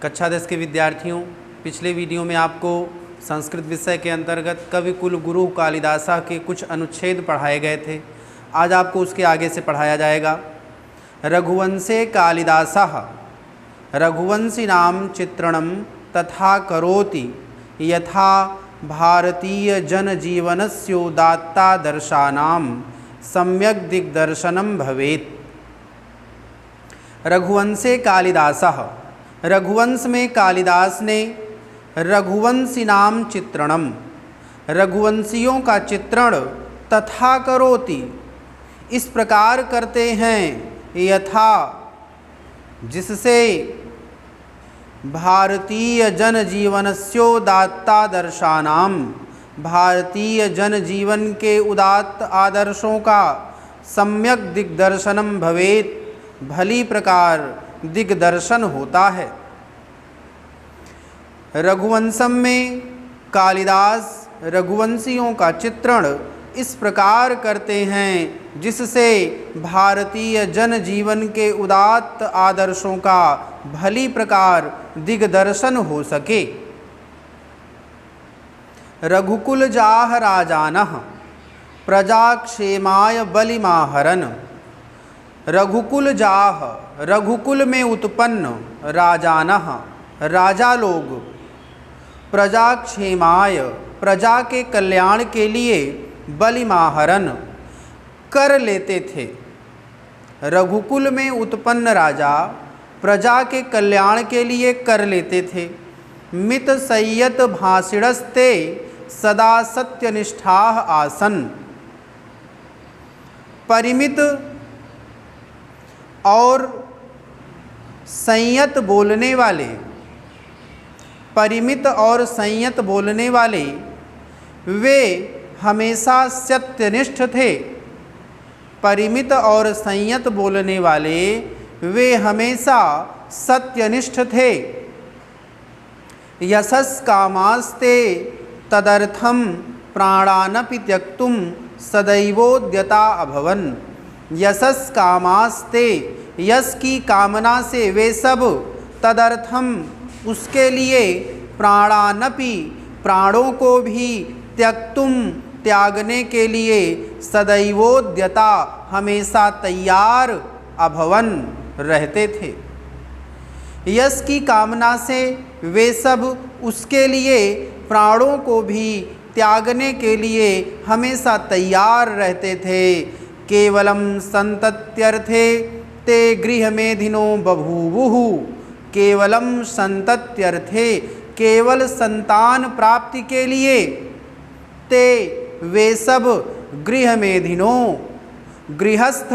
कक्षा 10 के विद्यार्थियों, पिछले वीडियो में आपको संस्कृत विषय के अंतर्गत कवि कुल गुरु कालिदासा के कुछ अनुच्छेद पढ़ाए गए थे। आज आपको उसके आगे से पढ़ाया जाएगा। रघुवंशे कालिदासः रघुवंशिनां चित्रणं तथा करोति यथा भारतीय जनजीवनस्योदात्तादर्शानां सम्यक् दिग्दर्शनं भवेत्। रघुवंशे कालिदासः, रघुवंश में कालिदास ने रघुवंशिनाम चित्रणम, रघुवंशियों का चित्रण तथा करोति, इस प्रकार करते हैं यथा, जिससे भारतीय जनजीवनस्योदात्तादर्शानाम, भारतीय जनजीवन के उदात्त आदर्शों का सम्यक दिग्दर्शनम भवेत्, भली प्रकार दिग्दर्शन होता है। रघुवंशम में कालिदास रघुवंशियों का चित्रण इस प्रकार करते हैं जिससे भारतीय जनजीवन के उदात्त आदर्शों का भली प्रकार दिग्दर्शन हो सके। रघुकुल जाह राजानः प्रजाक्षेमाय बलिमाहरन्। रघुकुल जाह, रघुकुल में उत्पन्न राजानः, राजा लोग, प्रजाक्षेमाय, प्रजा के कल्याण के लिए बलिमाहरन, कर लेते थे। रघुकुल में उत्पन्न राजा प्रजा के कल्याण के लिए कर लेते थे। मित संयत भाषिणस्ते सदा सत्यनिष्ठाः आसन। परिमित और संयत बोलने वाले, परिमित और संयत बोलने वाले वे हमेशा सत्यनिष्ठ थे। परिमित और संयत बोलने वाले वे हमेशा सत्यनिष्ठ थे। यशस् कामास्ते तदर्थम प्राणानपि त्यक्तुम सदैवोद्यता अभवन्। यशस् कामास्ते, यश की कामना से वे सब, तदर्थम उसके लिए, प्राणानपि प्राणों को भी, त्यक्तुम त्यागने के लिए, सदैवोद्यता हमेशा तैयार, अभवन रहते थे। यश की कामना से वे सब उसके लिए प्राणों को भी त्यागने के लिए हमेशा तैयार रहते थे। केवलम संतत्यर्थे ते गृहमेधिनो बभूवुः। केवलम संतत्यर्थे, केवल संतान प्राप्ति के लिए, ते वे सब गृहमेधिनो, गृहस्थ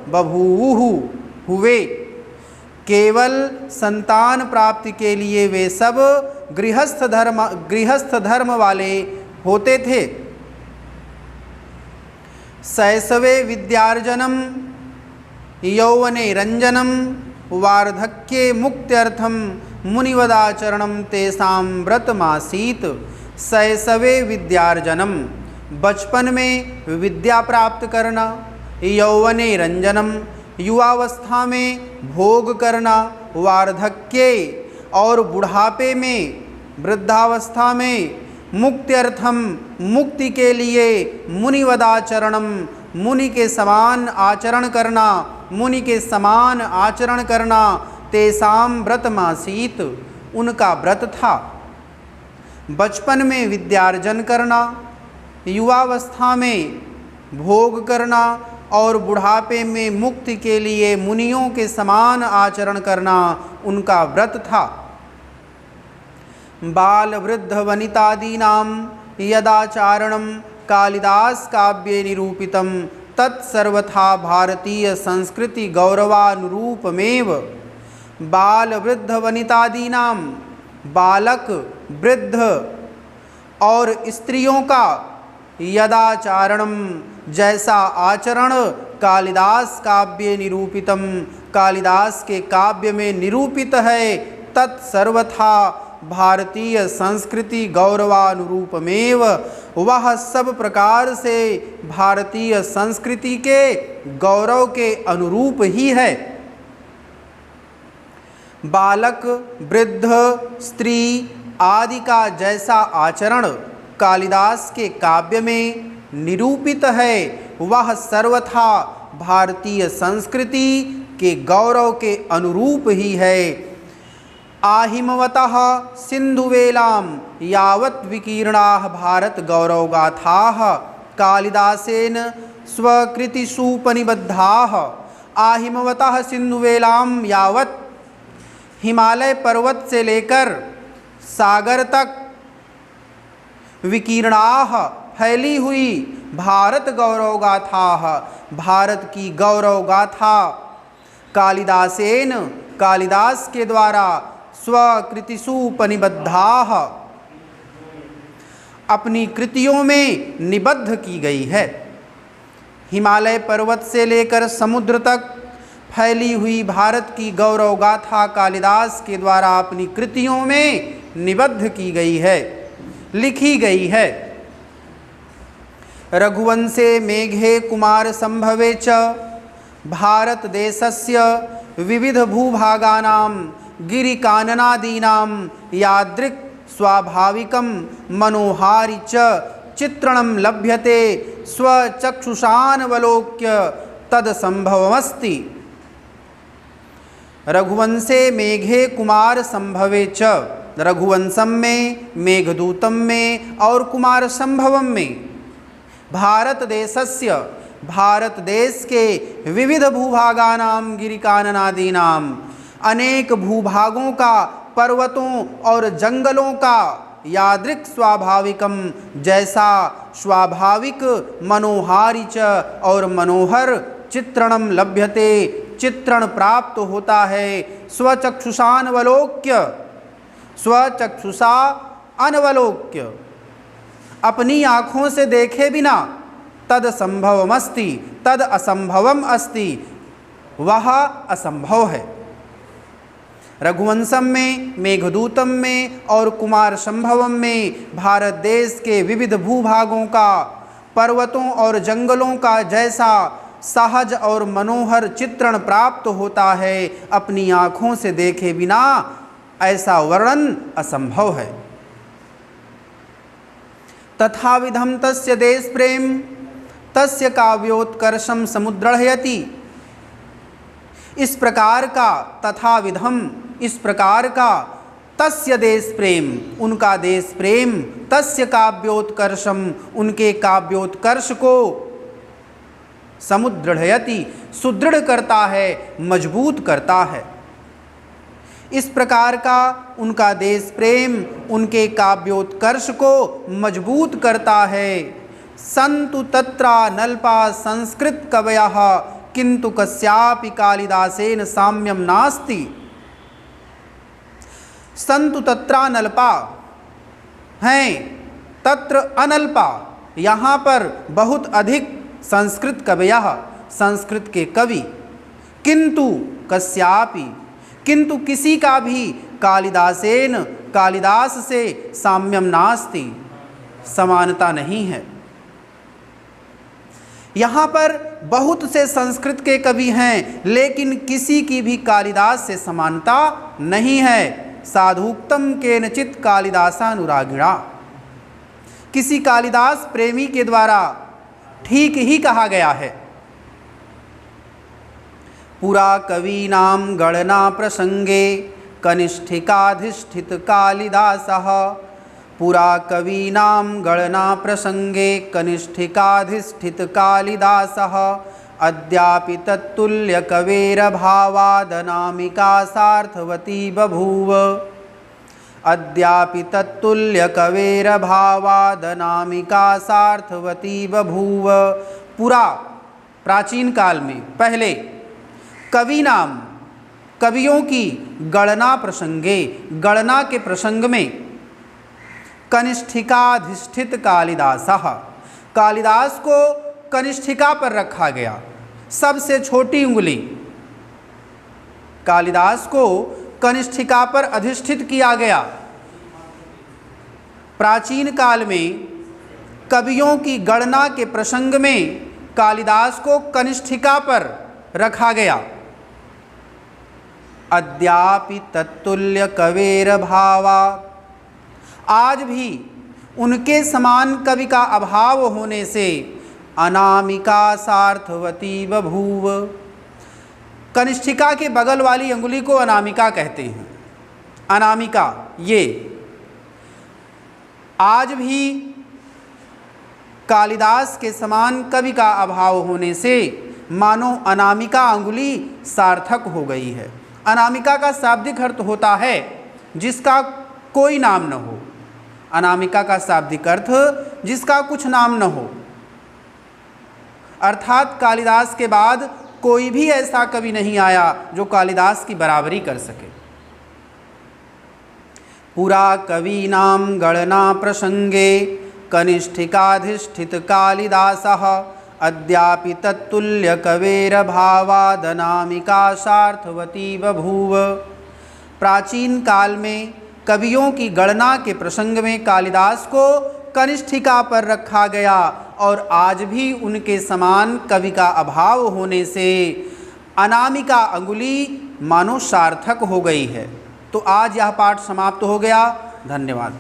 बभूवुः हुए। केवल संतान प्राप्ति के लिए वे सब गृहस्थ धर्म वाले होते थे। शैशवे विद्यार्जनम यौवने रंजनम वार्धक्ये मुक्त्यर्थम मुनिवदाचरणम तेषां व्रतमासीत्। शैशवे विद्यार्जनम, बचपन में विद्या प्राप्त करना, यौवने रंजनम, युवावस्था में भोग करना, वार्धक्ये और बुढ़ापे में, वृद्धावस्था में, मुक्त्यर्थम मुक्ति के लिए, मुनिवदाचरणम मुनि के समान आचरण करना, मुनि के समान आचरण करना, तेषां व्रतमासीत् उनका व्रत था। बचपन में विद्यार्जन करना, युवावस्था में भोग करना और बुढ़ापे में मुक्ति के लिए मुनियों के समान आचरण करना उनका व्रत था। बाल वृद्ध वनितादीनां यदाचारणं कालिदास काव्ये निरूपितं तत्सर्वथा भारतीय संस्कृति गौरवानुरूपमेव। बाल वृद्ध वनितादीनां, बालक, वृद्ध और स्त्रियों का, यदाचारणम जैसा आचरण, कालिदास काव्ये निरूपितम, कालिदास के काव्य में निरूपित है, तत्सर्वथा भारतीय संस्कृति गौरवानुरूपमेव, वह सब प्रकार से भारतीय संस्कृति के गौरव के अनुरूप ही है। बालक, वृद्ध, स्त्री आदि का जैसा आचरण कालिदास के काव्य में निरूपित है, वह सर्वथा भारतीय संस्कृति के गौरव के अनुरूप ही है। आहिमवतः सिन्धुवेलां यावत् विकीर्णाः भारत गौरवगाथाः कालिदासेन स्वकृतिषुपनिबद्धाः। आहिमवतः सिन्धुवेलां यावत्, हिमालय पर्वत से लेकर सागर तक, विकीर्णाः फैली हुई, भारत गौरवगाथाः भारत की गौरव गाथा कालिदासेन कालिदास के द्वारा स्वकृतिषुपनिबद्धाः अपनी कृतियों में निबद्ध की गई है। हिमालय पर्वत से लेकर समुद्र तक फैली हुई भारत की गौरव गाथा कालिदास के द्वारा अपनी कृतियों में निबद्ध की गई है, लिखी गई है। रघुवंशे मेघे कुमार संभवे च भारत देशस्य विविध भूभागानां गिरिकाननादीनां यादृक् स्वाभाविकं मनोहारि च चित्रणं लभ्यते स्वचक्षुषानवलोक्य तदसंभवमस्ति। रघुवंशे मेघे कुमार संभवे च, रघुवंशम में, मेघदूतम में और कुमार संभवम में भारत देशस्य, भारत देश के विविध भूभागानाम गिरिकाननादीनाम, अनेक भूभागों का, पर्वतों और जंगलों का यादृक् स्वाभाविकम जैसा स्वाभाविक मनोहारि च और मनोहर चित्रणम लभ्यते चित्रण प्राप्त होता है स्वचक्षुषानवलोक्य, स्वचक्षुषा अनवलोक्य अपनी आँखों से देखे बिना तद संभवमस्ति, तद असंभवम अस्ति, वह असंभव है। रघुवंशम में, मेघदूतम में और कुमार संभवम में भारत देश के विविध भूभागों का, पर्वतों और जंगलों का जैसा सहज और मनोहर चित्रण प्राप्त होता है, अपनी आँखों से देखे बिना ऐसा वर्णन असंभव है। तथाविधम तस्य देश प्रेम तस्य काव्योत्कर्षम समुद्रहयति। इस प्रकार का तथाविधम, इस प्रकार का तस्य देश प्रेम, उनका देश प्रेम, तस्य काव्योत्कर्षम, उनके काव्योत्कर्ष को समुद्रहयति सुदृढ़ करता है, मजबूत करता है। इस प्रकार का उनका देश प्रेम उनके काव्योत्कर्ष को मजबूत करता है। संतु तत्रा नल्पा संस्कृत कवयः किंतु कस्यापि कालिदासेन साम्यम नास्ति। संतु तत्रा नल्पा हैं, तत्र अनल्पा, यहाँ पर बहुत अधिक संस्कृत कवयः, संस्कृत के कवि, किंतु कस्यापि, किंतु किसी का भी कालिदासेन, कालिदास से साम्यम नास्ति, समानता नहीं है। यहाँ पर बहुत से संस्कृत के कवि हैं, लेकिन किसी की भी कालिदास से समानता नहीं है। साधुक्तम केनचित कालिदासानुरागिणा, किसी कालिदास प्रेमी के द्वारा ठीक ही कहा गया है। पुरा कवीनां गणना प्रसंगे कनिष्ठिकाधिष्ठित कालिदासः। पुरा कवीनां गणना प्रसंगे कनिष्ठिकाधिष्ठित कालिदासः। अद्यापि तत्तुल्य कवेरभावादनामिका सार्थवती बभूव। अद्यापि तत्तुल्य कवेरभावादनामिका सार्थवती बभूव। पुरा, प्राचीन काल में, पहले, कवि नाम, कवियों की गणना प्रसंगे, गणना के प्रसंग में, कनिष्ठिकाधिष्ठित कालिदासः, कालिदास को कनिष्ठिका पर रखा गया, सबसे छोटी उंगली। कालिदास को कनिष्ठिका पर अधिष्ठित किया गया। प्राचीन काल में कवियों की गणना के प्रसंग में कालिदास को कनिष्ठिका पर रखा गया। अद्यापि तत्तुल्य कवेर भावा। आज भी उनके समान कवि का अभाव होने से अनामिका सार्थवती बभूव। कनिष्ठिका के बगल वाली अंगुली को अनामिका कहते हैं। अनामिका ये आज भी कालिदास के समान कवि का अभाव होने से मानो अनामिका अंगुली सार्थक हो गई है। अनामिका का शाब्दिक अर्थ होता है जिसका कोई नाम न हो। अनामिका का शाब्दिक अर्थ जिसका कुछ नाम न हो, अर्थात कालिदास के बाद कोई भी ऐसा कवि नहीं आया जो कालिदास की बराबरी कर सके। पुरा कवीनां गणना प्रसंगे कनिष्ठिकाधिष्ठित कालिदासः अद्यापि तत्तुल्य कवेर भावादनामिका सार्थवती बभूव। प्राचीन काल में कवियों की गणना के प्रसंग में कालिदास को कनिष्ठिका पर रखा गया और आज भी उनके समान कवि का अभाव होने से अनामिका अंगुली मानो सार्थक हो गई है। तो आज यह पाठ समाप्त हो गया। धन्यवाद।